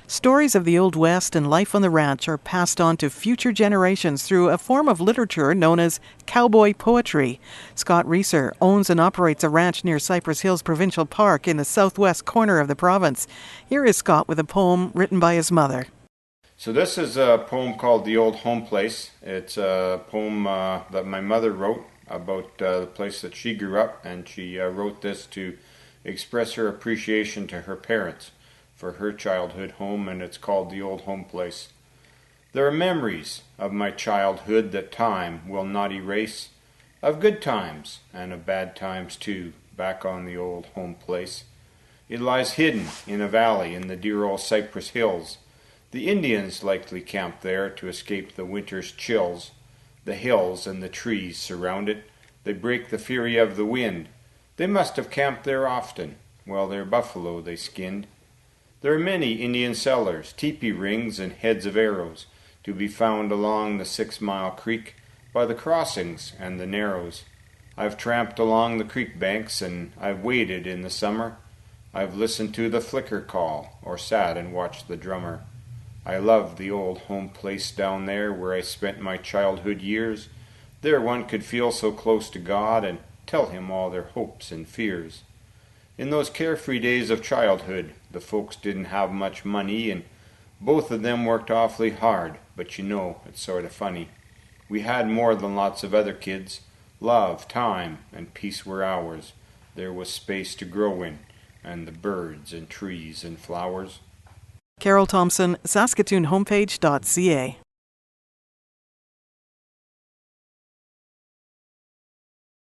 Stories of the Old West and life on the ranch are passed on to future generations through a form of literature known as cowboy poetry. Scott Reeser owns and operates a ranch near Cypress Hills Provincial Park in the southwest corner of the province. Here is Scott with a poem written by his mother. So this is a poem called The Old Home Place. It's a poem that my mother wrote about the place that she grew up, and she wrote this to express her appreciation to her parents for her childhood home, and it's called The Old Home Place. There are memories of my childhood that time will not erase, of good times and of bad times too, back on the old home place. It lies hidden in a valley in the dear old Cypress Hills. The Indians likely camped there to escape the winter's chills. The hills and the trees surround it. They break the fury of the wind. They must have camped there often, while their buffalo they skinned. There are many Indian cellars, teepee rings, and heads of arrows to be found along the 6-mile creek, by the crossings and the narrows. I've tramped along the creek banks, and I've waded in the summer. I've listened to the flicker call, or sat and watched the drummer. I love the old home place down there where I spent my childhood years. There one could feel so close to God and tell him all their hopes and fears. In those carefree days of childhood, the folks didn't have much money, and both of them worked awfully hard, but you know, it's sort of funny. We had more than lots of other kids. Love, time, and peace were ours. There was space to grow in, and the birds and trees and flowers. Carol Thompson, SaskatoonHomepage.ca.